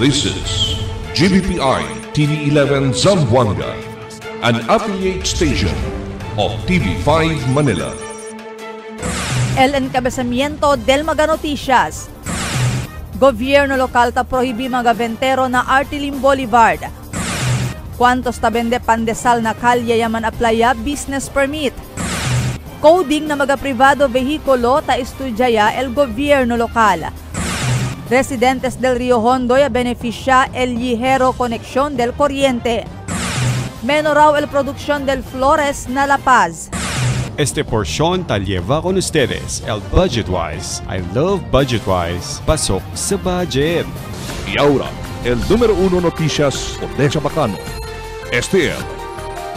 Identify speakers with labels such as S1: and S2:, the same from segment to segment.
S1: This is GBPI TV11 Zamboanga, an affiliate station of TV5 Manila.
S2: El encabezamiento del Mga Noticias. Gobierno lokal ta prohibi mga ventero na Artilim Boulevard. Cuantos ta vende pandesal na kalye yaman aplaya business permit. Coding na mga privado vehikulo ta estudyaya el gobierno lokal. Residentes del Rio Hondo ya beneficia el ligero conexión del corriente. Menos raw el producción del Flores na La Paz.
S3: Este porción ta lleva con ustedes el Budgetwise. I love Budgetwise. Pasok sa budget.
S1: Y ahora, el número 1 noticias por Deja Bacano. Este es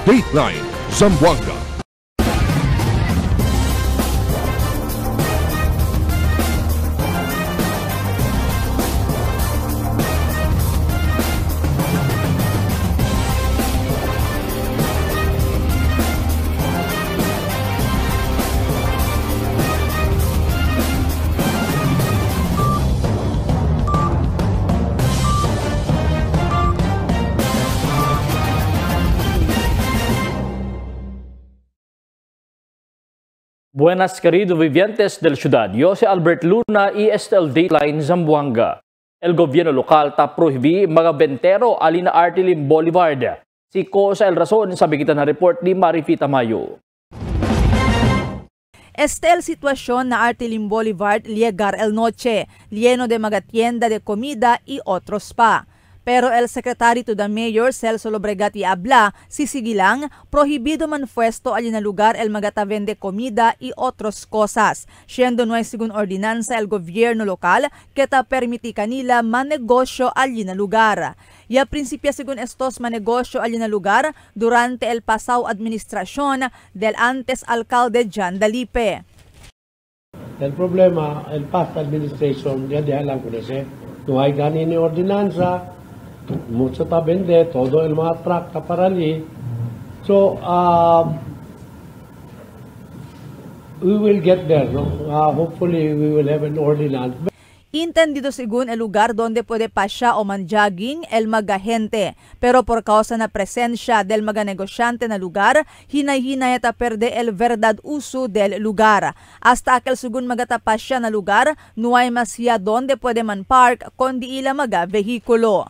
S1: Dateline Zamboanga.
S4: Buenas queridos vivientes del ciudad. Yo soy Albert Luna y este es el Dateline Zamboanga. El gobierno local ta prohibí mga bentero alina Artilim Boulevard. Si ko sa el razón sa bigitan na report ni Marifita Mayo.
S2: Este el situación na Artilim Boulevard llegar el noche, lleno de mga tienda de comida y otros pa. Pero el secretario to the mayor, Celso Lobregat y habla, sisigilang, prohibido manifesto alin na lugar el mga vende comida y otros cosas. Siendo no hay según ordinanza el gobierno local que ta permiti kanila manegosyo alin na lugar. Y a principio según estos manegosyo alin na lugar durante el pasaw administración del antes alcalde Jan Dalipe.
S5: El problema, el past administration, ya lang ko kasi, no hay ganin ni ordinanza, mucho ta vende, todo el mga truck ta parali. So, we will get there, no? Hopefully, we will have an ordinance.
S2: Intendido según el lugar donde puede pasya o manjogging el mga gente. Pero por causa na presensya del mga negosyante na lugar, hinay-hinay ta perde el verdad uso del lugar. Hasta aquel según mga tapasya na lugar, no hay masya donde puede man park kundi ila mga vehikulo.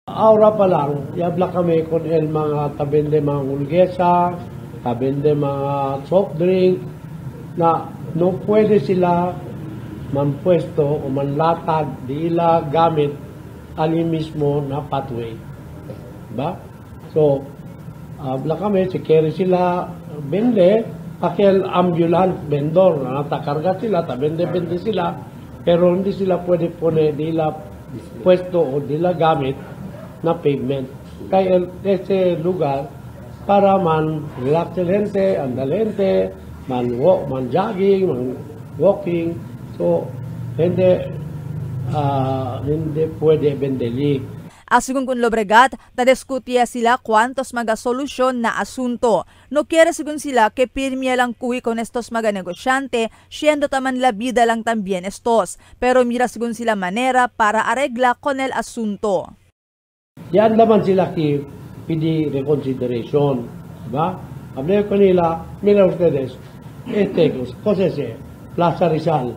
S5: Ahora pa lang, yabla kami con el mga tabende mga ulgesa, tabende mga soft drink, na no pwede sila manpuesto o manlatag di ila gamit ali mismo na pathway. Diba? So, abla kami, si carry sila bende, akel ambulant vendor, natakarga sila, tabende-bende sila, pero hindi sila pwede pone di ila puesto o di ila gamit na pavement. Kaya ese lugar para man relax el gente, andal gente, man walk, man jogging, man walking. So, hindi pwede bendeli.
S2: Asigun kun Lobregat, tadiskutia sila cuantos mga solusyon na asunto. No quiere según sila que pirmia lang kuwi con estos mga negosyante, siendo taman la vida lang también estos. Pero mira según sila manera para arregla con el asunto.
S5: Yan naman sila ki pidi reconsideration. Diba? Hablé ko nila, mira ustedes, cosas Plaza Rizal,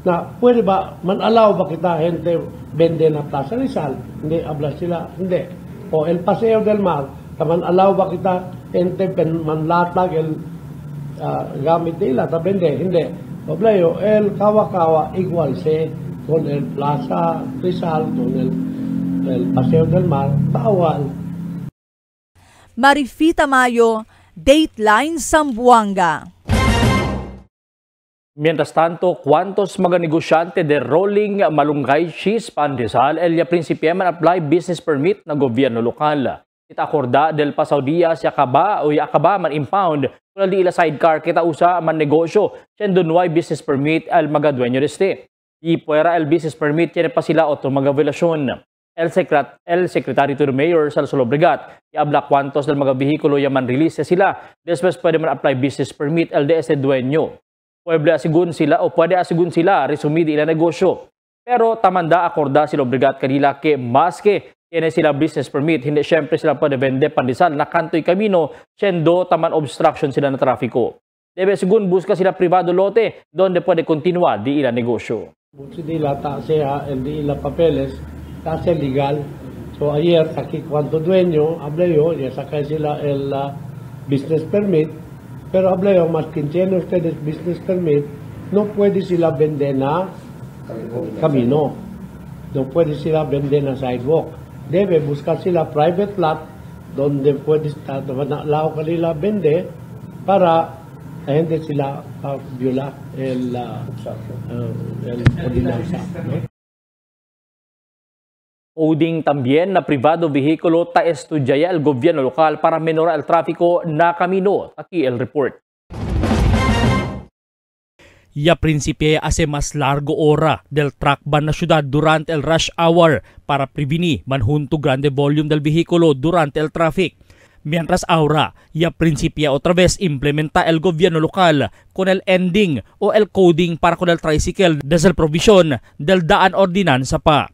S5: na pwede ba, man-allow ba kita gente vende na Plaza Rizal? Hindi, habla sila, hindi. O El Paseo del Mar, man-allow ba kita gente manlatag el gamit nila, ta vende? Hindi. Hablayo, el Kawa-Kawa igual se con el Plaza Rizal, con el Paseo del Mar, bawal.
S2: Marifita Mayo, Dateline Zamboanga.
S4: Mientras tanto, cuantos mga negosyante de rolling malunggay cheese pandesal el ya prinsipya man apply business permit na gobyerno lokal. Kita akorda del pasaw dia si akaba o yakaba man impound kung di ila sidecar kita usa man negosyo siendo nuay business permit al mga dueño deste. Di puera el business permit tiene pa sila otro mga violasyon. El secretary to the mayor Celso Lobregat iabla cuantos del mga vehikulo yaman release sila después pwede man apply business permit el DS dueño. Pwede asigun sila resumidi ila negosyo. Pero tamanda akorda sila obligat kanila ke maske tiene sila business permit, hindi syempre sila pwede vende pandesal na kantoy kamino, siendo taman obstruction sila na trafiko. Debe segun busca sila privado lote donde puede continua di ila negosyo.
S5: Si dila ta sea el di ila papeles, ta sea legal. So ayer aquí cuanto dueño hablé yo, ya saca sila el business permit, pero hablé yo, más que tienen ustedes business permit, no puede sila vender na camino, no puede sila vender na sidewalk. Debe buscar sila private lot donde puede estar, lao kanila vende para hindi sila viola el ordinanza. ¿No?
S4: Coding también na privado vehículo ta estudyaya el gobierno lokal para menorar el tráfico na camino. Aquí el report.
S6: Ya principie hace más largo hora del truck ban na ciudad durante el rush hour para prevenir manjunto grande volume del vehículo durante el traffic. Mientras ahora, ya principia otra vez implementa el gobierno local con el ending o el coding para con el tricycle desde el provisión del daan ordinanza pa.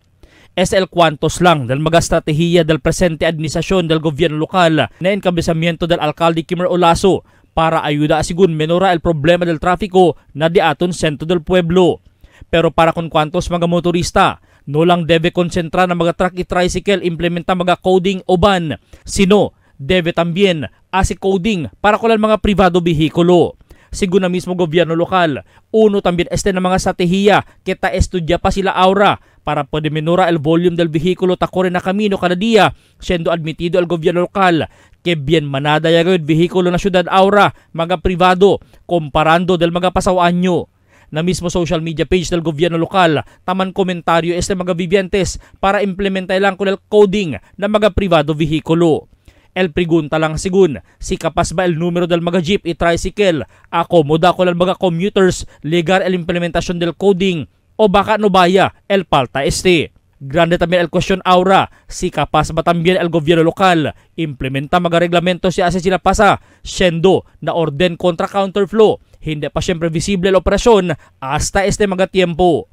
S6: Es el cuantos lang del mga estratehiya del presente administrasyon del gobierno lokal na encabezamiento del alcalde Kimmer Olaso para ayuda asigun menora el problema del tráfico na di aton sentro del pueblo. Pero para con cuantos mga motorista, no lang debe konsentra na mga truck tricycle implementa mga coding o ban, sino debe también hace coding para con mga privado vehículo. Según na mismo gobierno lokal, uno también este na mga estratehiya kita estudya pa sila aura para pwede menora el volume del vehículo takore na camino kada dia, siendo admitido el gobierno lokal que bien manada yung vehículo na syudad aura, mga privado, komparando del mga pasawaan nyo. Na mismo social media page del gobierno lokal, taman komentaryo este mga vivientes para implementar lang con el coding na mga privado vehículo. El pregunta lang sigun, si kapas ba el numero del mga jeep y tricycle, akomoda ko lang mga commuters legal el implementasyon del coding, o baka no baya el palta este. Grande también el question aura, si kapas ba también el gobierno lokal, implementa mga reglamento si ase sila pasa, siendo na orden kontra counterflow, hindi pa siyempre visible el operasyon hasta este mga tiempo.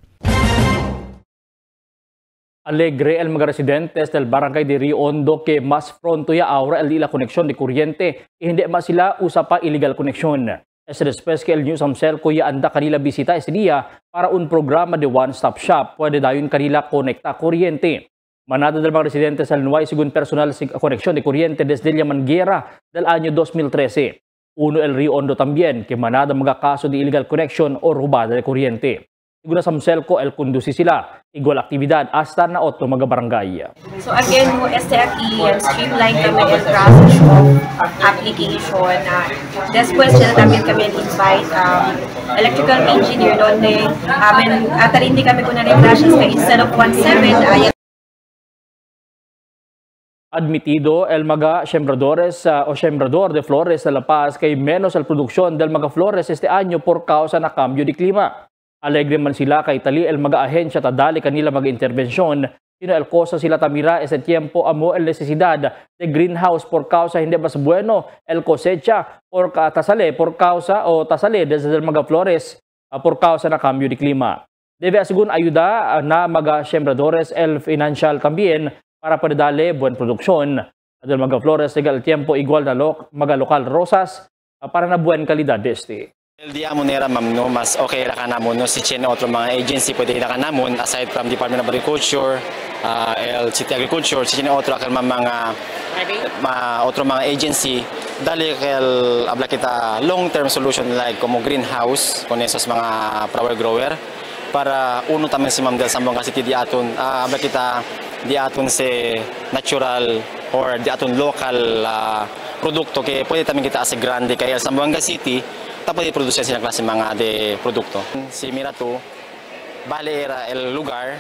S4: Alegre el mga residentes del barangay de Rio Hondo que mas pronto ya ahora el ila koneksyon de kuryente, hindi mas sila usa pa illegal koneksyon. Es después que el News Amsel kuya anda kanila bisita ese día para un programa de one-stop shop, pwede dayon kanila konekta kuryente. Manada del mga residentes al nuay según personal koneksyon de kuryente desde la Manguera del año 2013. Uno el Rio Hondo también que manada mga kaso de illegal connection o robada de kuryente. Siguro sa Amselco, el conduci sila, igual aktibidad hasta na otro mga barangay.
S7: So again, este aquí, streamline kami el process of application. Después sila también kami invite electrical engineer donde atarindi kami kung na-reflashes ka instead of 1.7,
S4: Admitido el mga sembradores o sembrador de flores de La Paz kay menos el produksyon del mga flores este año por causa na cambio de klima. Alegre man sila kay tali el mga ahensya tadali kanila mga intervensyon, sino el cosa sila tamira ese tiempo amo el necesidad de greenhouse por causa hindi mas bueno el cosecha por tasale por causa o tasale desde el mga flores por causa na cambio de klima. Debe asigun ayuda na mga sembradores el financial también para padale buen produksyon del mga flores el tiempo igual na mga lokal rosas para na buen kalidad este.
S8: El día monera mamno mas okay ra kanamon no si chene otro mga agency pwede ra kanamon aside from Department of Agriculture, el City Agriculture, si chene otro akal mga otro mga agency dali kel abla kita long term solution like como greenhouse con esos mga flower grower para uno también si Ma'am Del Sambonga City di aton abla kita di aton se natural or di aton local produkto que pwede también kita ase grande kay El Sambonga City tapos i-produce silang klase mga de produkto. Si Mirato, bale era el lugar,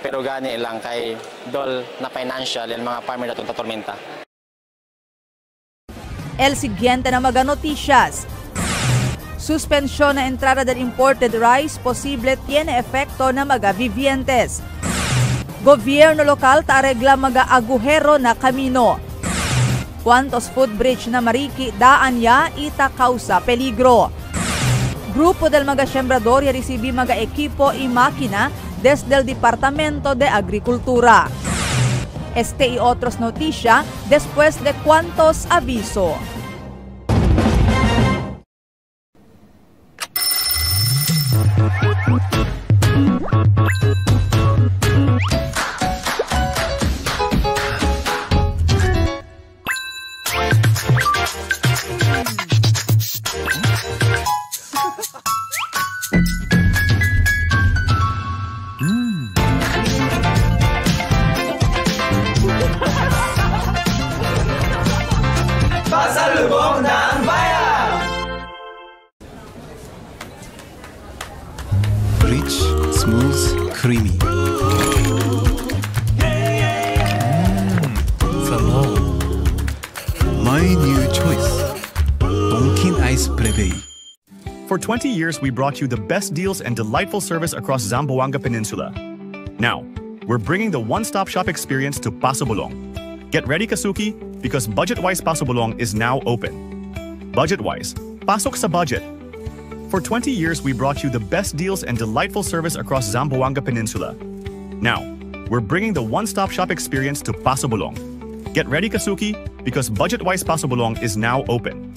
S8: pero gani lang kay dol na financial el mga farmer natin tatormenta.
S2: El siguiente na mga noticias. Suspensyon na entrada del imported rice posible tiene efecto na mga vivientes. Gobyerno lokal taregla mga agujero na kamino. Cuantos footbridge na Mariki daan ya ita causa peligro. Grupo del mga sembrador ya recibi mga equipo y makina desde el Departamento de Agricultura. Este y otros noticias después de cuantos aviso.
S9: Pasalubong ng bayan!
S10: Rich, smooth, creamy. Sabaw. My new choice. Donkin Ice Plebe.
S11: For 20 years, we brought you the best deals and delightful service across Zamboanga Peninsula. Now, we're bringing the one-stop shop experience to Paso Bulong. Get ready, Kasuki, because BudgetWise Paso Bulong is now open. BudgetWise, pasok sa budget. For 20 years, we brought you the best deals and delightful service across Zamboanga Peninsula. Now, we're bringing the one-stop shop experience to Paso Bulong. Get ready, Kasuki, because BudgetWise Paso Bulong is now open.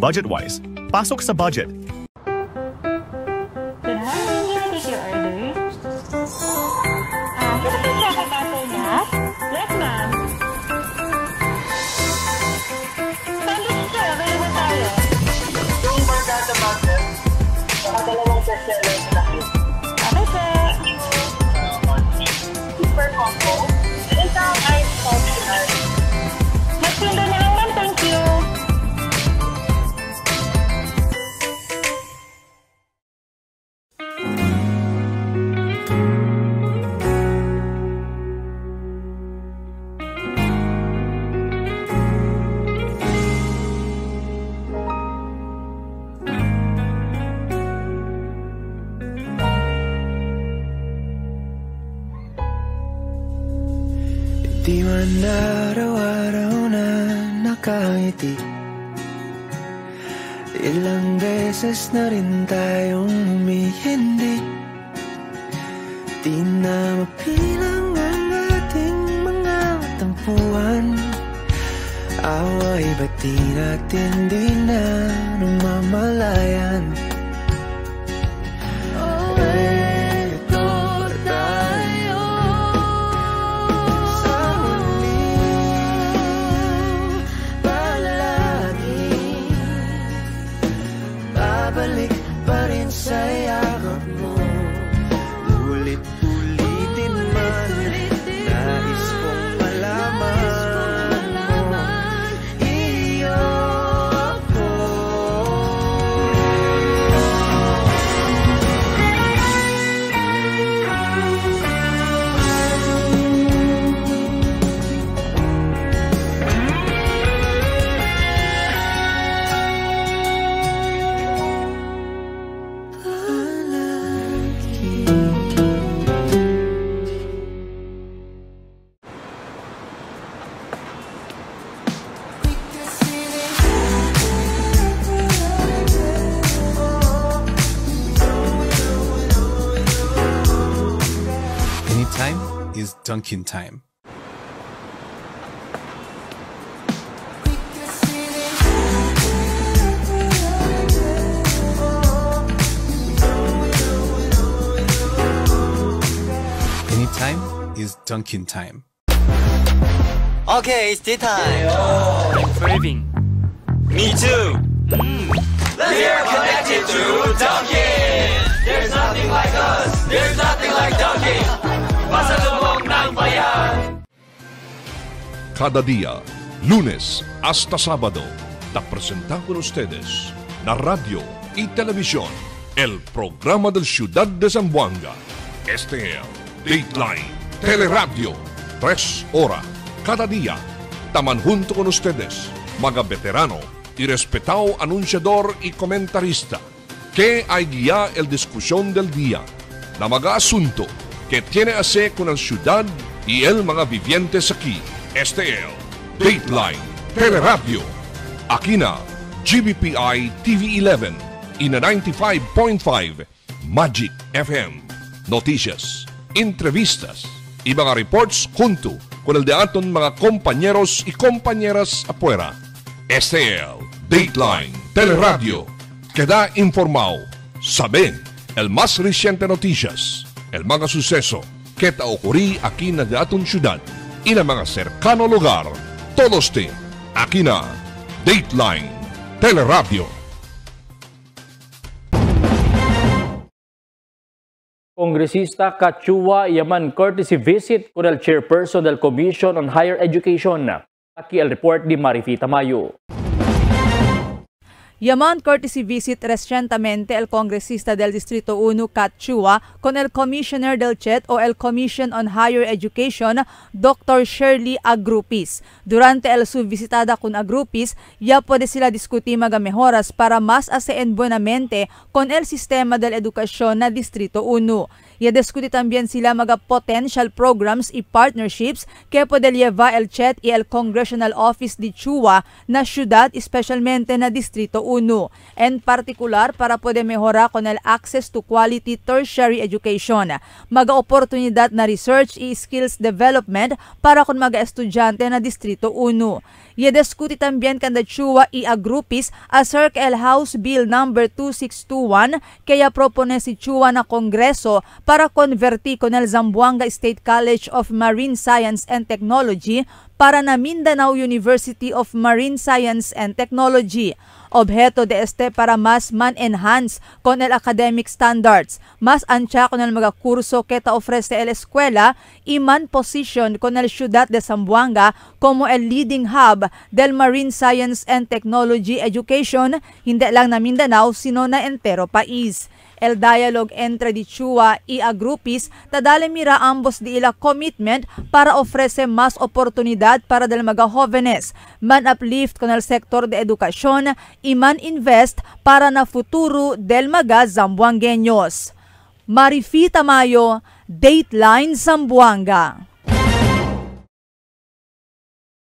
S11: BudgetWise, pasok sa budget.
S12: Yes, ma'am.
S13: Super combo. Isang ice optional.
S12: Magtinda na lang, ma'am. Thank you.
S9: Di man araw-araw na nakangiti, ilang beses na rin tayong humihindi. Di na mapilang ang ating mga tampuhan, away ba't di natin di na namamalayan? Balik pa rin sa yakap mo, ulit-ulitin man, nais kong malaman mo, iyo ako.
S10: Time is Dunkin' time. Anytime is Dunkin' time.
S9: Okay, it's tea time.
S14: I'm craving.
S9: Me too.
S14: Let's get connected to Dunkin'. There's nothing like us. There's nothing like Dunkin'. Pasalubong ng bayan.
S1: Cada día, lunes hasta sábado, te presentamos con ustedes la radio y televisión, el programa del Ciudad de Zamboanga. Este es Dateline Teleradio, 3 horas cada día. Taman junto con ustedes, mga veterano y respetado anunciador y comentarista, que hay guía el discusión del día, la mga asunto que tiene a hacer con la ciudad y el mga vivientes aquí. Este es Dateline Teleradio. Aquí na GBPI TV11 y na 95.5 Magic FM. Noticias, entrevistas y mga reports junto con el de aton mga compañeros y compañeras afuera. Este es el Dateline Teleradio. Queda informado, saben el más reciente noticias, el mga suceso que ta ocurrí aquí na aton syudad y na mga cercano lugar. Todos tin aquí na Dateline Teleradio.
S4: Kongresista Kachua yaman courtesy visit con el chairperson del Commission on Higher Education. Aquí el report de Marifita Mayo.
S2: Yaman courtesy visit recientemente el congresista del Distrito 1 Kachua con el Commissioner del CHED o el Commission on Higher Education, Dr. Shirley Agrupis. Durante el su visitada con Agrupis, ya puede sila discutir mga mejoras para más aseen buenamente con el sistema del edukasyon na Distrito 1. Ya discutir también sila mga potential programs y partnerships que puede llevar el CHED y el Congressional Office de Chua na syudad, especialmente na Distrito 1. En particular, para puede mejorar con el access to quality tertiary education, mga oportunidad na research y skills development para con mga estudyante na Distrito 1. Ya discutir también kanda Chua y Agrupis acerca el House Bill number 2621 kaya propone si Chua na Kongreso para convertir con el Zamboanga State College of Marine Science and Technology para na Mindanao University of Marine Science and Technology. Objeto de este para mas man-enhance con el academic standards, mas ancha con el mga kurso que ta ofrece el eskwela y man position con el ciudad de Zamboanga como el leading hub del Marine Science and Technology Education, hindi lang na Mindanao sino na entero país. El dialogue entre Chua y Agrupis tadale mira ambos di ila commitment para ofrece más oportunidad para del mga jóvenes, man uplift con el sector de edukasyon y man invest para na futuro del mga Zamboangueños. Marifita Mayo, Dateline Zamboanga.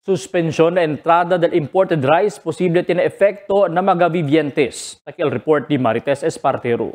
S4: Suspensyon na entrada del imported rice posible tiene efecto na mga vivientes. Aquí el report de Marites Espartero.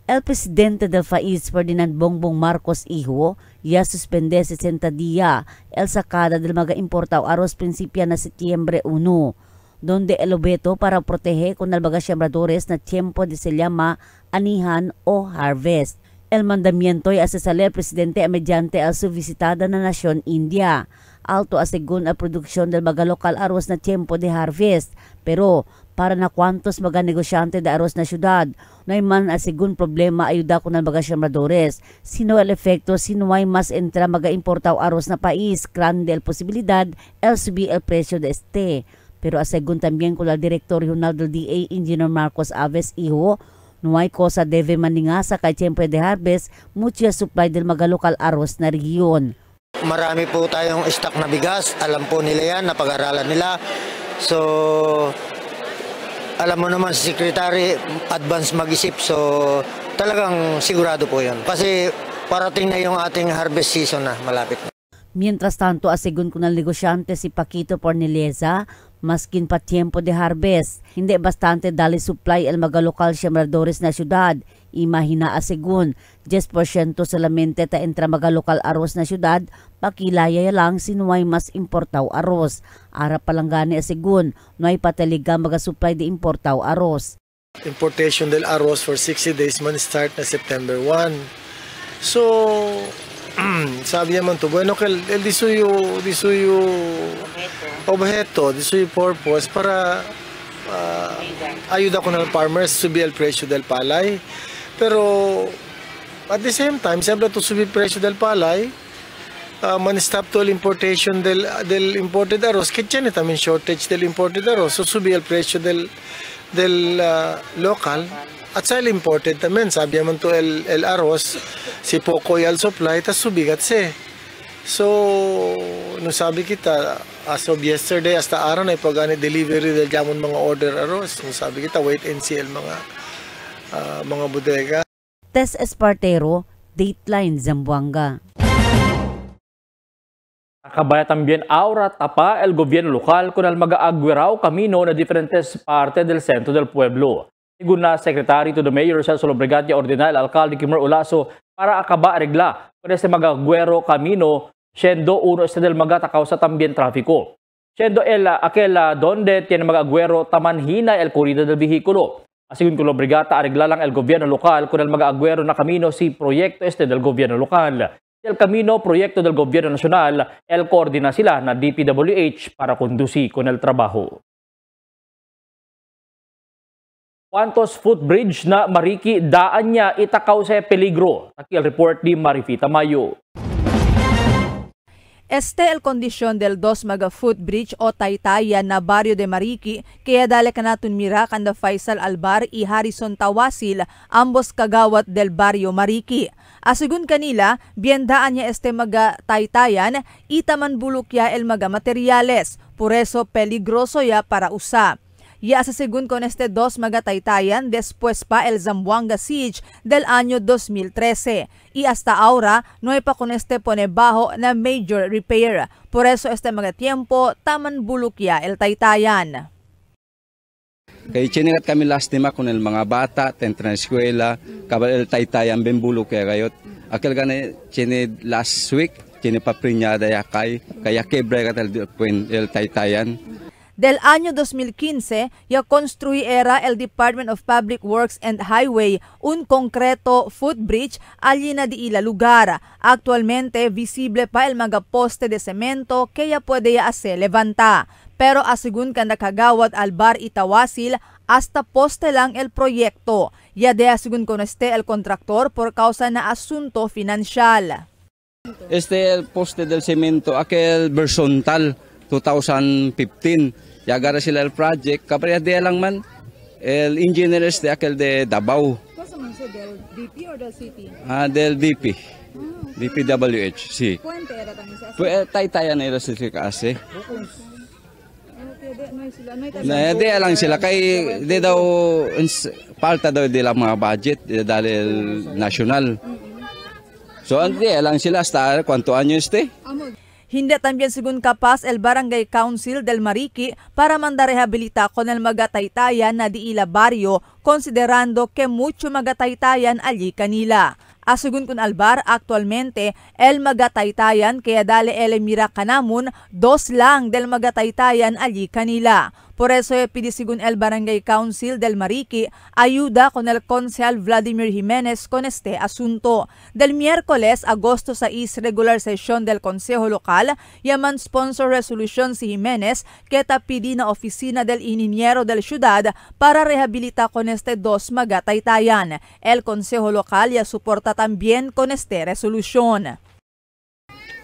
S15: El presidente del país, Ferdinand Bongbong Marcos Hijo, ya suspende 60 días el sacada del mga importado arroz principia na Setyembre 1, donde el objeto para proteger con el mga sembradores na tiempo de se llama anihan o harvest. El mandamiento ay asesale el presidente mediante al su visitada na Nasyon India. Alto asegun al produksyon del mga lokal arroz na tiempo de harvest. Pero para na kwantos mga negosyante de arroz na syudad, no man asegun problema ayuda ko ng mga sembradores. Sino el efecto, sino ay mas entra mga importaw arroz na pais, grande el posibilidad, el subir el precio de este. Pero asegun también con el director regional del DA, Engineer Marcos Aves Hijo, no hay cosa debe maningasa kay tiempo de harvest, mucha supply del mga lokal arroz na region.
S16: Marami po tayong stock na bigas, alam po nila yan, napag-aralan nila. So, alam mo naman si Secretary, advance mag-isip, so talagang sigurado po yun. Kasi parating na yung ating harvest season na, malapit na.
S15: Mientras tanto, asegun ko ng negosyante si Paquito Porneleza, maskin pa tiempo de harvest, hindi bastante dali supply el mga lokal sembradores na syudad. Imahina asegun, 10% solamente ta entra mga lokal arroz na syudad, pakilaya lang sinuway mas importaw arroz. Ara palanggani asegun, nuay pataliga mga supply de importaw arroz.
S17: Importation del arroz for 60 days man start na September 1. So, sabi naman to, bueno, el disuyo objeto, disuyo purpose para ayuda ko ng farmers subir el precio del palay. Pero at the same time, siyempre to subir el precio del palay, man-stop to el importation del imported arroz. Kaya dyan también shortage del imported arroz. So subir el precio del local. At sa imported naman, sabi naman to el arroz, si poco y al supply, tas subigat se. So, nung sabi kita, as of yesterday, hasta araw na ipagani delivery del jamon mga order arroz. Nung sabi kita, wait and see mga bodega.
S15: Tess Espartero, Dateline Zamboanga.
S4: Acabaya también ahora tapa el gobierno local con el mga agüerao camino na diferentes parte del centro del pueblo. Siguna Secretary to the Mayor Celso Lobregat y Ordinal Alcalde Kimmer Olaso para akaba regla con este magagüero camino siendo uno este del magatakaw sa tambien trafiko. Siendo aquel donde tiene magagüero tamanhina el corrida del vehículo. Asigun con Lobregata arregla lang el gobierno local con el magagüero na camino si proyecto este del gobierno local. El camino proyecto del gobierno nacional el coordina sila na DPWH para conducir con el trabajo. Quantos footbridge na Mariki daan niya itakaw sa peligro? Takil report ni Marifita Mayo.
S2: Este el kondisyon del dos maga footbridge o taytayan na barrio de Mariki kaya dale kanatun mira kanda Faisal Albar y Harrison Tawasil ambos kagawat del barrio Mariki. Asigun kanila, biendaan niya este maga taytayan itaman bulukya el maga materiales, por eso peligroso ya para usa. Ya sa según con este dos magataytayan después pa el Zamboanga Siege del año 2013 y hasta ahora no hay pa con este pone bajo na major repair. Por eso este magatiempo taman bulukya el taytayan.
S18: Kaya chinigat kami last time con el mga bata, tentra na eskwela, kabal el taytayan bembulukya gayot. Akil gani chinid last week, chinipaprinyada yakay, kaya kebre kat el taytayan.
S2: Del año 2015, ya construyera el Department of Public Works and Highway un concreto footbridge allí na di ila lugar. Actualmente, visible pa el mga poste de cemento que ya puede ya ase levanta. Pero asigun kan nakagawad Albar Itawasil, hasta poste lang el proyecto. Ya de asigun con este el contractor por causa na asunto financial.
S18: Este el poste del cemento, aquel horizontal 2015. Yagara sila el project, kapaya de lang man, el engineer este aquel de Davao.
S2: ¿Cosa man se del DP o del city?
S18: Del DP. DPWH, sí.
S2: Puente era también se hace.
S18: Pues taytayan era sila kasi. Di lang sila kay di daw palta daw di lang mga budget dahil national. So di lang sila hasta cuánto año este?
S2: Hindi también según capaz el Barangay Council del Mariki para mandar rehabilita con el magataytayan na di ila barrio considerando que mucho magataytayan allí kanila. Asugun kun Albar, actualmente el magataytayan kaya dale ele mira kanamun dos lang del magataytayan allí kanila. Por eso pidi según el Barangay Council del Mariki ayuda con el Consejal Vladimir Jimenez con este asunto. Del miércoles, agosto 6, regular session del Consejo Local, yaman sponsor resolution si Jimenez que tapidi na oficina del Ininiero del Ciudad para rehabilita con este dos magataytayan. El Consejo Local ya suporta también con este resolution.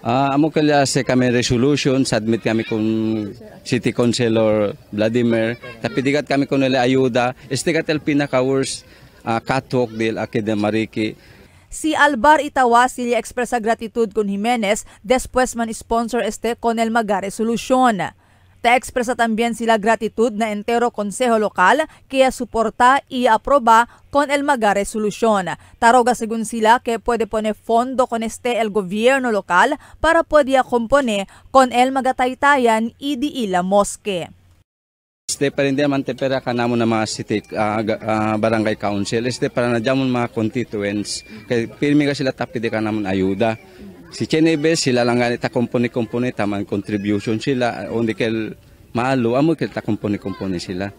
S18: Amo kaya sa kami resolution, submit kami kung City Councilor Vladimir, tapi digat kami kung nila ayuda, estigat el pinaka-worst catwalk del Akide Mariki.
S2: Si Albar Itawasil expresa gratitud con Jimenez después man sponsor este con el maga resolution. Te expresa también sila gratitud na entero Consejo Lokal kaya suporta y aproba con el maga resolution. Taroga según sila que puede poner fondo con este el gobierno local para puede compone con el magataytayan y di ila mosque.
S18: Este para hindi naman tepera ka namon na mga city barangay council. Este para na jamon mga constituents. Kaya pirmi ka sila tapi di ka namon ayuda. Si Chenebes, sila lang ganit kumpuni-kumpuni, tamang contribution sila. Hindi kel maalo, amo kel kumpuni-kumpuni sila.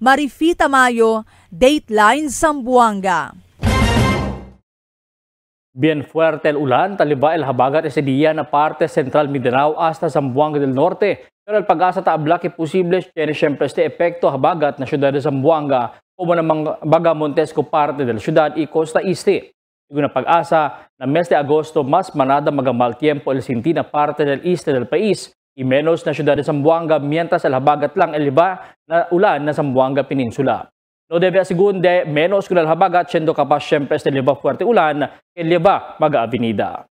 S2: Marifita Mayo, Dateline Zamboanga.
S4: Bien fuerte el ulan, taliba el habagat ese día na parte central Mindanao hasta Zamboanga del Norte. Pero el pag-asa taabla que posible tiene siyempre este epekto habagat na syudad de Zamboanga como namang Baga Montesco parte del syudad y Costa Este. Según na pag-asa, na mes de agosto mas manada magamal tiempo el sintina parte del este del país y menos na syudad de Zamboanga mientras el habagat lang el iba na ulan na Zamboanga Peninsula. No debe según de menos kung el habagat siendo kapag siyempre este liba fuerte ulan el liba maga-avenida.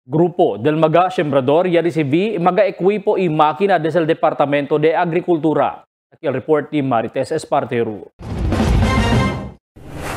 S4: Grupo del Maga Sembrador ya recibi maga-ekwipo y makina desde el Departamento de Agricultura. Aquí el report ni Marites Espartero.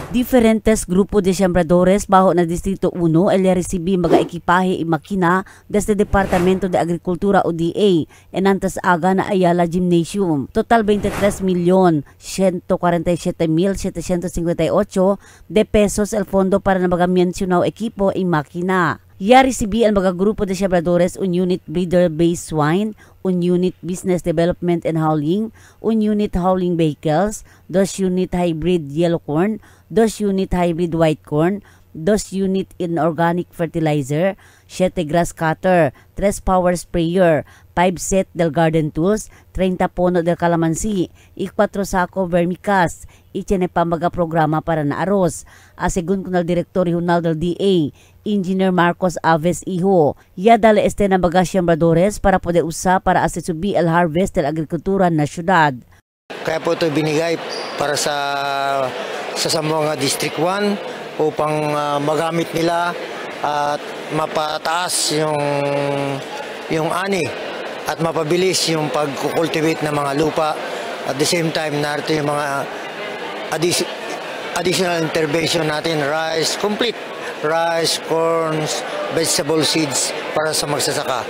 S15: Diferentes grupo de sembradores bajo na Distrito 1 el recibi mga ekipahe y makina desde Departamento de Agricultura o DA en antas aga na Ayala Gymnasium. Total 23,147,758 de pesos el fondo para na mga mencionado equipo y makina. Ya recibi ang mga grupo de sembradores un unit breeder-based swine, un unit business development and hauling, un unit hauling vehicles, 2 unit hybrid yellow corn, 2 unit hybrid white corn, 2 unit inorganic fertilizer, 7 grass cutter, 3 power sprayer, 5 set del garden tools, 30 pono del calamansi, y 4 sako vermicast, y tiene pa mga programa para na arroz. Asegun kunal Direktor Regional del DA, Engineer Marcos Aves Iho, ya dale este na mga sembradores para poder usa para asisubi el harvest del agrikultura na syudad.
S16: Kaya po ito binigay para sa Zamboanga District 1 upang magamit nila at mapataas yung ani at mapabilis yung pag-cultivate ng mga lupa. At the same time, narito yung mga additional intervention natin, rice, complete rice, corns, vegetable seeds para sa magsasaka.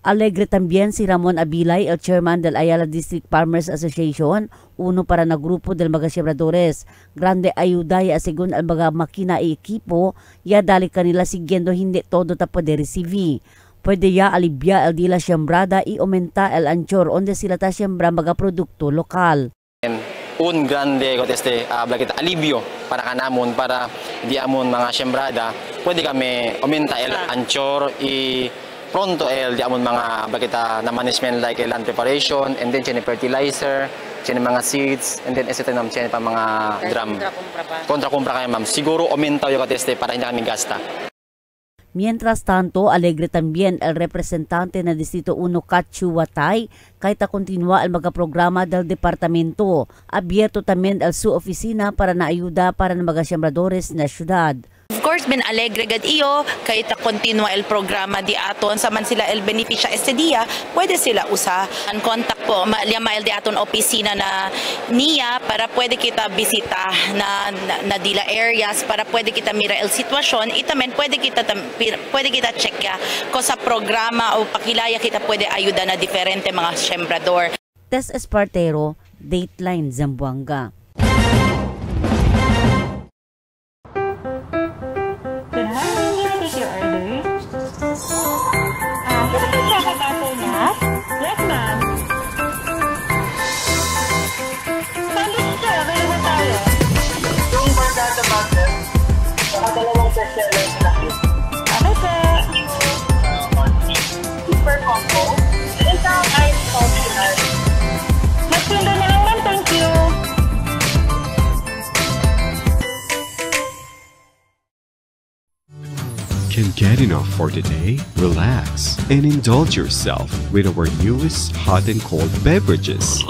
S15: Alegre también si Ramon Abilay, el chairman del Ayala District Farmers Association, uno para na grupo del mga sembradores. Grande ayuda ya según al mga makina y equipo, ya dali kanila siguiendo hindi todo ta poder recibir. Pwede ya alibya el dila sembrada y aumenta el anchor onde sila ta sembra mga produkto lokal.
S8: Un grande kita alivio para kanamon para di amon mga sembrada, pwede kami aumenta el anchor y pronto di amon mga bakita na management like land preparation and then chene fertilizer, chene mga seeds and then esetanam chene pa mga drum. Kontra-kumpra kayo ma'am. Siguro aumenta yung kateste para hindi kami gasta.
S15: Mientras tanto, alegre también el representante na Distrito 1 Katsu Watay kahit continua el mga programa del departamento. Abierto también el su oficina para na ayuda para na mga sembradores na syudad.
S19: Of course, ben alegre gad iyo, kahit continua el programa di aton, saman sila el beneficia este dia, pwede sila usa. Ang contact po, liama el di aton opisina na niya para pwede kita bisita na dila areas, para pwede kita mira el sitwasyon, itamen pwede kita check ya ko sa programa o pakilaya kita pwede ayuda na diferente mga sembrador.
S15: Tess Espartero, Dateline Zamboanga.
S12: Yes, ma'am. Sandwich siya, available tayo. Yung bargada butter, dalawang bestseller na. Okay po. Super combo. Isang ice popular. Magpinda na lang, ma'am. Thank you.
S3: Can't get enough for today? Relax and indulge yourself with our newest hot and cold beverages.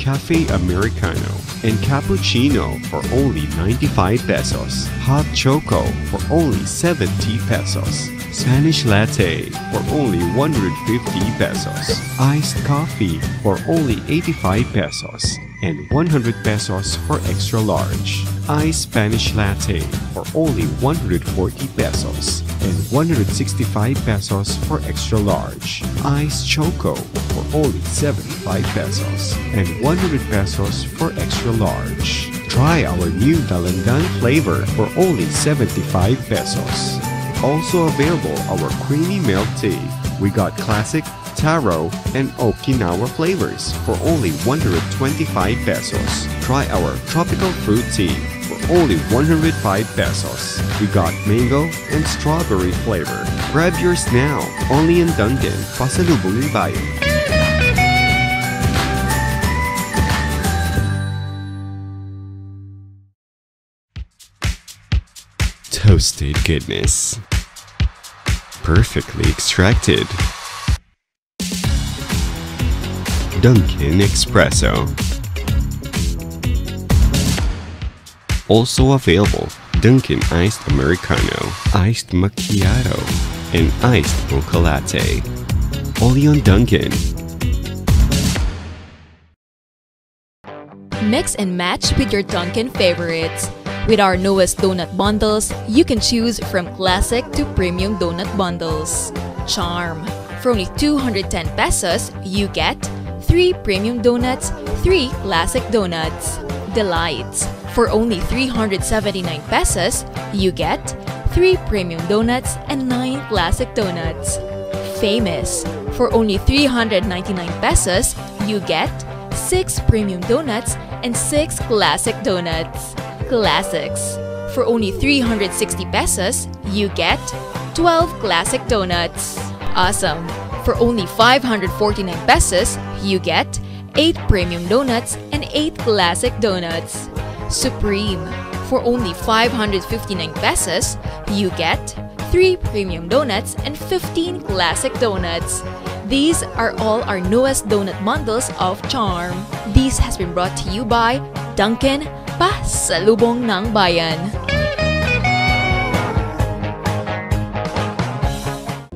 S3: Cafe Americano and Cappuccino for only 95 pesos. Hot Choco for only 70 pesos. Spanish Latte for only 150 pesos. Iced Coffee for only 85 pesos. And 100 pesos for extra large. Iced Spanish Latte for only 140 pesos and 165 pesos for extra large. Iced Choco for only 75 pesos and 100 pesos for extra large. Try our new Dalandan flavor for only 75 pesos. Also available our creamy milk tea. We got classic, taro, and Okinawa flavors for only 125 pesos. Try our tropical fruit tea for only 105 pesos. We got mango and strawberry flavor. Grab yours now, only in Dunkin', Pasalubong ng Bayan. Toasted goodness. Perfectly extracted. Dunkin' Espresso. Also available, Dunkin' Iced Americano, Iced Macchiato, and Iced Mocha Latte. Only on Dunkin'.
S20: Mix and match with your Dunkin' favorites. With our newest donut bundles, you can choose from classic to premium donut bundles. Charm. For only 210 pesos, you get 3 premium donuts, 3 classic donuts. Delights. For only 379 pesos, you get 3 premium donuts and 9 classic donuts. Famous. For only 399 pesos, you get 6 premium donuts and 6 classic donuts. Classics. For only 360 pesos, you get 12 classic donuts. Awesome. For only 549 pesos, you get 8 premium donuts and 8 classic donuts. Supreme. For only 559 pesos, you get 3 premium donuts and 15 classic donuts. These are all our newest donut bundles of Charm. This has been brought to you by Dunkin', pasalubong ng bayan.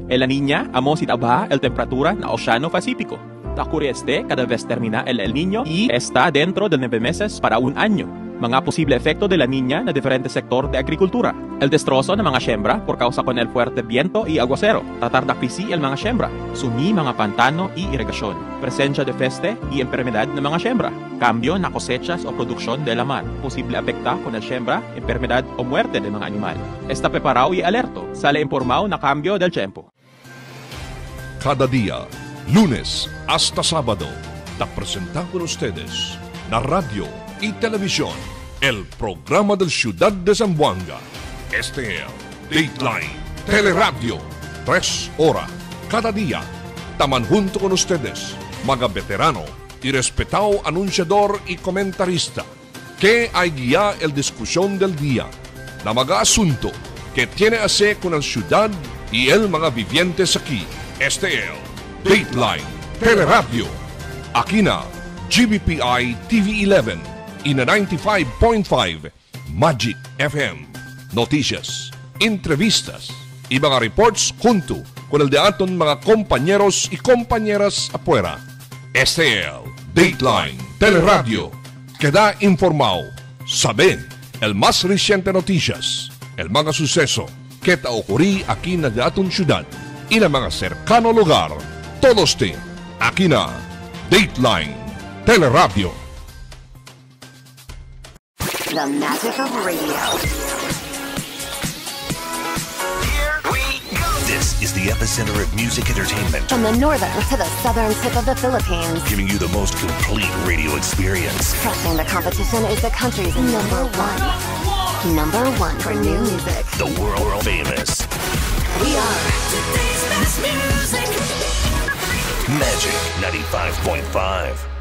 S21: En la Niña, amo si tabaja el temperatura na Oceano Pacífico. Ocurre cada vez termina el Niño y está dentro de 9 meses para un año. Mga posible efecto de la Niña na diferente sector de agrikultura. El destrozo ng mga siembra por causa con el fuerte viento y aguacero. Tratar de krisi el mga siembra. Sumi mga pantano y irrigasyon. Presencia de peste y enfermedad ng mga siembra. Cambio na cosechas o produksyon de la mar. Posible afecta con el siembra, enfermedad o muerte de mga animal. Está preparado y alerto. Sale informado na cambio del tiempo.
S1: Cada día, lunes hasta sábado, te presentamos con ustedes na radio y televisión el programa del Ciudad de Zamboanga. Este es Dateline Teleradio, 3 horas cada día. Taman junto con ustedes, mga veterano y respetado anunciador y comentarista, que hay guía el discusión del día, na mga asunto que tiene a ver con el ciudad y el mga vivientes aquí. Este es Dateline Teleradio. Aquí na GBPI TV11 y na 95.5 Magic FM. Noticias, entrevistas y mga reports junto con el de aton mga compañeros y compañeras afuera. Este es Dateline Teleradio. Queda informado, sabe el más reciente noticias, el mga suceso que te ocurrí aquí na de aton ciudad y na mga cercano lugar. Todos te aquí na Dateline Teleradio.
S22: The magic of radio.
S23: This is the epicenter of music entertainment.
S22: From the northern to the southern tip of the Philippines.
S23: Giving you the most complete radio experience.
S22: Crushing the competition is the country's number one. Number one for new music.
S23: The world famous.
S22: We are today's best music.
S23: Magic 95.5.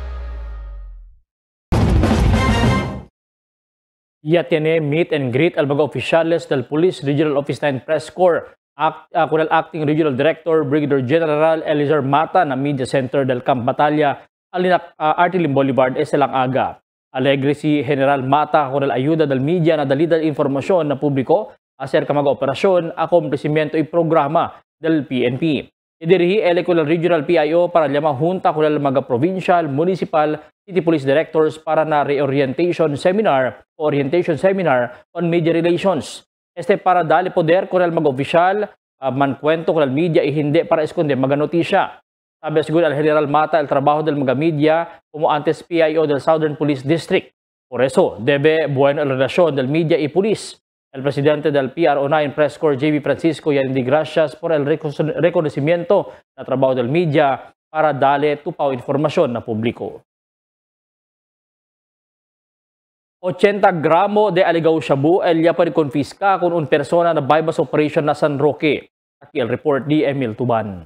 S4: Ya tiene meet and greet al mga oficiales del Police Regional Office 9 Press Corps con el Acting Regional Director Brigadier General Eliezer Mata na Media Center del Camp Batalla Artilim Boulevard silang aga. Alegre si General Mata con el ayuda del media na dalida informasyon na publiko acerca mga operasyon, akomplisimiento y programa del PNP. Idirihi el Regional PIO para llamang junta con el mga provincial, municipal, city police directors para na orientation seminar on media relations. Para dali poder con el mga opisyal, mankwento con el media y hindi para esconde mga notisya. Sabi siguro al General Mata, el trabajo del mga media como antes PIO del Southern Police District. Por eso, debe buena relasyon del media y police. El presidente del PRO9 Press Corps, JB Francisco, ya hindi gracias por el reconocimiento na trabaho del media para dali tupaw informasyon na publiko. 80 gramo de aligaw shabu ya parikonfiska con un persona na bypass operation na San Roque. Aquí el report di Emil Tuban.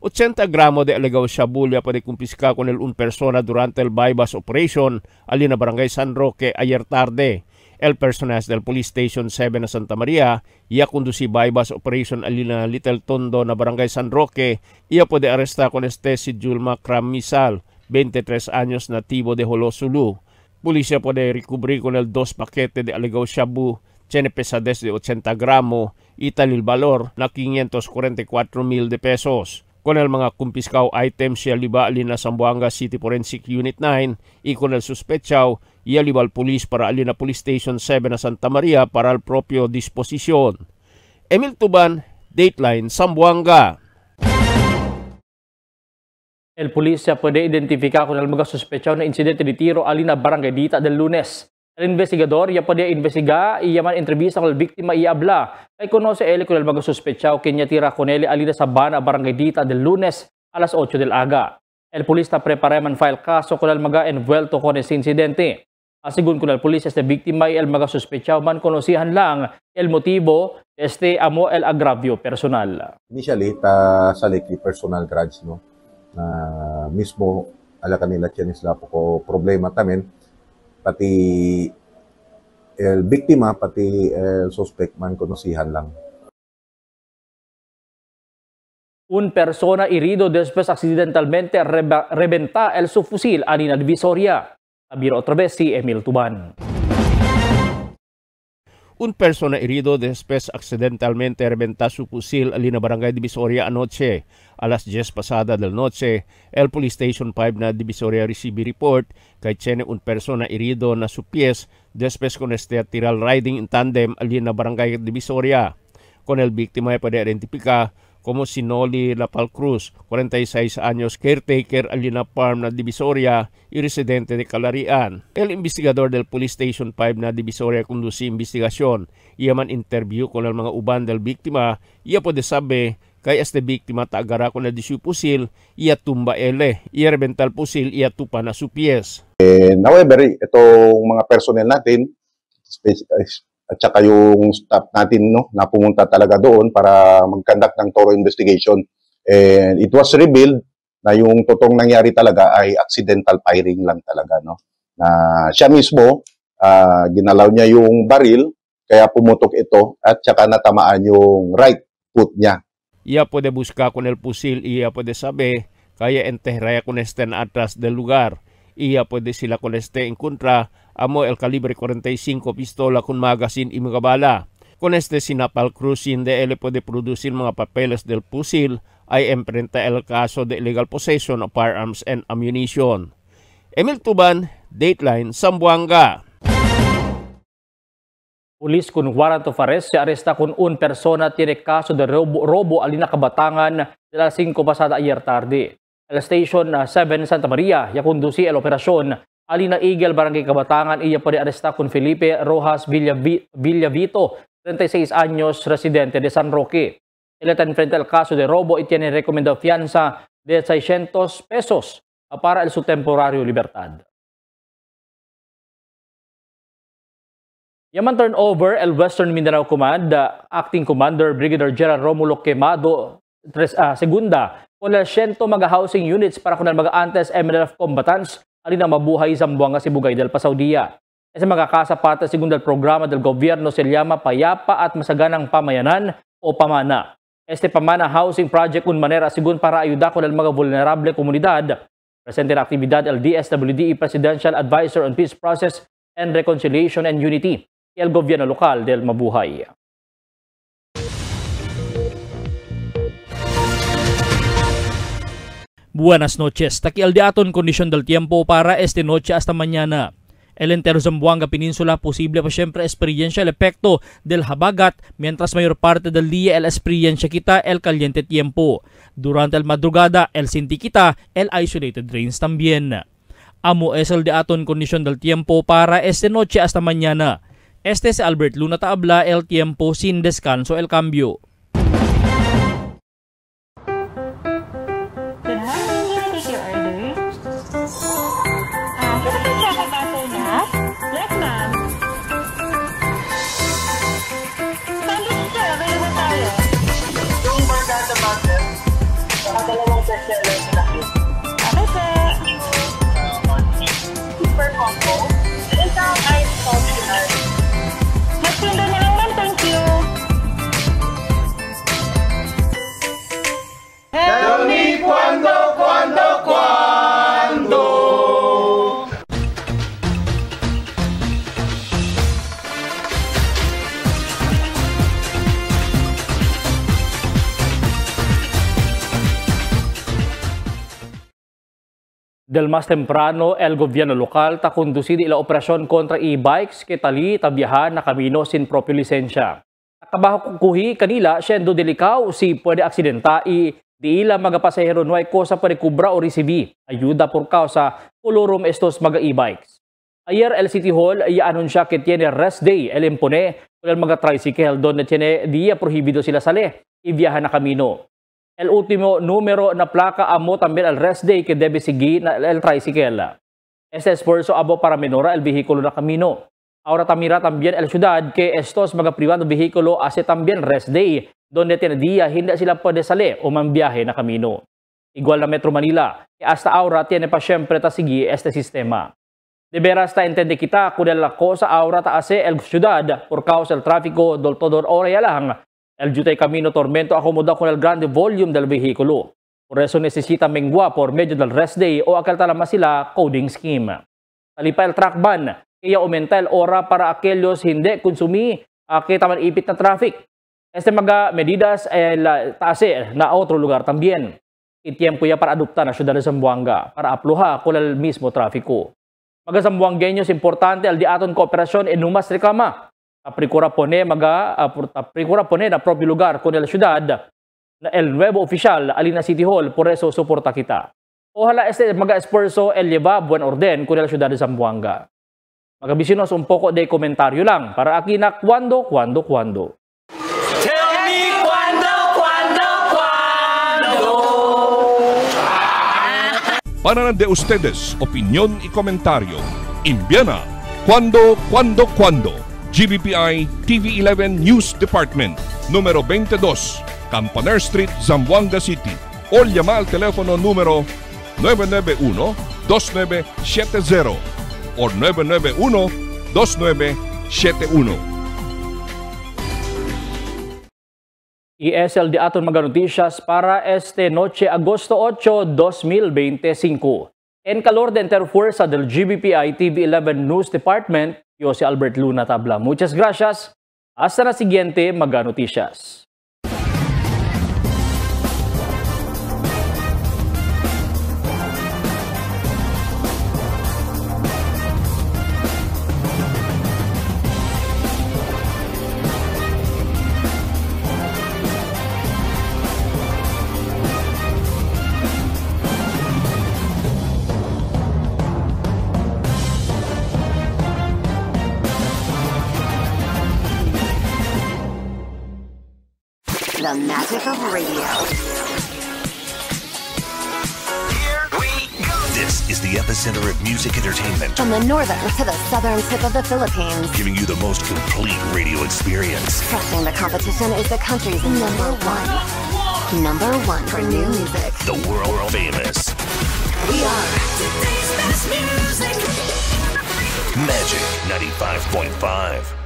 S24: 80 gramo de aligaw shabu ya parikonfiska con un persona durante el bypass operation ali na barangay San Roque ayer tarde. El personal del Police Station 7 na Santa Maria, iya conduci bypass operation ali na Little Tondo na barangay San Roque, iya puede aresta con si Julma Kramisal, 23 años nativo de Holosulu. Pulisya puede recubrir con el 2 paquete de aligaw shabu, tiene pesadez de 80 gramo, y tal el valor na 544,000 pesos. Con el mga kumpiskaw items siya liba alin na Zamboanga City Forensic Unit 9, ikon el suspetsaw, iya libal pulis para alin na Police Station 7 na Santa Maria para al propio disposisyon. Emil Tuban, Dateline, Zamboanga.
S4: El polisya puede identificar con el mga suspetsaw na insidente de tiro alin na Barangay Dita del Lunes. El investigador ya puede investigar y yaman entrevista con el víctima y habla. Kay conoce él con el mga suspetsaw kanya tira con él alin na Sabana Barangay Dita del Lunes a las 8 del aga. El polisya prepara man file caso con el mga envuelto con ese incidente. Asigun con el polisya este víctima y el mga suspetsaw man konosihan lang el motivo este amo el agravio personal.
S5: Initially, saliki personal grudge, no? Mismo ala kanila tiyanisla po ko problema tamen pati el biktima pati el suspect man konosihan lang.
S4: Un persona herido después accidentalmente reventa el su fusil anina Divisoria. Abiro otra vez si Emil Tuban.
S24: Un persona herido después accidentalmente reventa su fusil alina Barangay Divisoria anoche. A las 10 pasada del noche, el Police Station 5 na Divisoria recibe report kay tiene un persona herido na su pies después con este tiral riding in tandem alina Barangay Divisoria. Con el víctima ay puede identificar como si Noli Lapal Cruz, 46 años, caretaker alina farm na Divisoria y residente de Calarian. El investigador del Police Station 5 na Divisoria conduce investigasyon. Iya man interview con el mga uban del biktima, iya pwede sabi kay este biktima taagara con el disu pusil, iya tumba ele, iya rebental pusil, iya tupa na su pies.
S5: However, itong mga personnel natin, at saka yung staff natin, no, na pumunta talaga doon para mag-conduct ng thorough investigation. And it was revealed na yung totoong nangyari talaga ay accidental firing lang talaga, no. Na siya mismo, ginalaw niya yung baril, kaya pumutok ito at saka natamaan yung right foot niya.
S24: Iya puede buscar con el pusil, iya puede saber, kaya enterraya con este na atrás del lugar. Iya puede sila con este en contra, amo el calibre 45 pistola con magazine y mga bala. Con este sinapal Cruz hindi ele puede producir mga papeles del pusil, ay emprenta el caso de illegal possession of firearms and ammunition. Emil Tuban, Dateline, Zamboanga.
S4: Pulis con warrant of arrest se arresta con un persona tiene caso de robo alina Kabatangan de las 5 pasada ayer tarde. El Station 7 Santa Maria ya conduci el operasyon alina Eagle Barangay Kabatangan iya puede arresta con Felipe Rojas Villavito, 36 años, residente de San Roque. Él está enfrente al caso de robo y tiene recomendado fianza de 600 pesos para el su temporario libertad. Yaman turnover el Western Mindanao Command, Acting Commander Brigadier General Romulo Quemado, segunda, con el 100 mga housing units para con el mga antes MNF combatants alin na mabuhay Zamboanga Sibugay del Pasaudia. Sa mga kasapata segunda el programa del gobierno se llama Payapa at Masaganang Pamayanan o Pamana. Este Pamana Housing Project un manera sigun para ayuda con el mga vulnerable komunidad. Presente na aktibidad el DSWD Presidential Advisor on Peace Process and Reconciliation and Unity, el gobierno lokal del Mabuhay. Buenas noches. Takial de aton kondisyon del tiempo para este noche hasta mañana. El entero Zamboanga Peninsula posible pa siempre experiencia el efecto del habagat mientras mayor parte del día el experiencia kita el caliente tiempo. Durante el madrugada el sinti kita el isolated rains también. Amo es el de aton kondisyon del tiempo para este noche hasta mañana. Este es Albert Luna Taabla, el tiempo sin descanso el cambio.
S13: Super combo. Isang ice coffee. Magsundo na lang, thank you.
S4: Del mas temprano, el gobierno lokal ta conducir ila operasyon kontra e-bikes kitali tabiyahan na kamino sin propio lisensya. Nakabaho kukuhi kanila siyendo delikaw si pwede aksidenta di ila mga pasahero nuay ko sa parekubra o resibi. Ayuda por causa pulurum estos mga e-bikes. Ayer el City Hall ay anunsya que tiene rest day el impone con el mga tricycle donde tiene dia prohibido sila sale y viaja na kamino. El último número na placa amo también el rest day que debe seguir el tricycle. Este esfuerzo abo para menora el vehículo na camino. Ahora tamira también el ciudad que estos mga privado vehículo hace también rest day donde tiene día hindi sila pwede sali o mambiyahe na camino. Igual na Metro Manila, que hasta ahora tiene pa siyempre ta sigi este sistema. De veras ta entende kita kung la cosa ahora ta hace el ciudad por causa el tráfico del todo hora lang. El jutay camino tormento acomoda con el grande volume del vehículo. Por eso necesita mengua por medio del rest day o akal talama sila coding scheme. Talipa el track ban, kaya aumenta el ora para aquellos hindi konsumi kita man ipit na traffic. Este mga medidas taase na otro lugar también. Itiempo ya para adoptar na ciudad de Zamboanga para apluha con el mismo tráfico. Mga Zamboangueños importante al di aton kooperasyon enumas reclama. Apricura pone na propio lugar con el ciudad na el nuevo oficial alina City Hall, por eso suporta kita. Ojalá este mga esfuerzo el lleva buen orden con el ciudad de Zamboanga. Mga bisinos un poco de comentario lang para aquí na cuando.
S14: Tell me cuando.
S1: Para de ustedes opinión y comentario. Envíana cuando. GBPI TV11 News Department, número 22, Campaner Street, Zamboanga City. O llama al teléfono número 991-2970 o 991-2971.
S4: Y es el de aton mga noticias para este noche, Agosto 8, 2025. En calor de interfuerza del GBPI TV11 News Department, yo si Albert Luna Tabla. Muchas gracias. Hasta la siguiente mga noticias.
S22: The magic of radio.
S23: This is the epicenter of music entertainment.
S22: From the northern to the southern tip of the Philippines.
S23: Giving you the most complete radio experience.
S22: Crushing the competition is the country's number one. Number one for new music.
S23: The world famous.
S22: We are
S23: today's best music. Magic 95.5.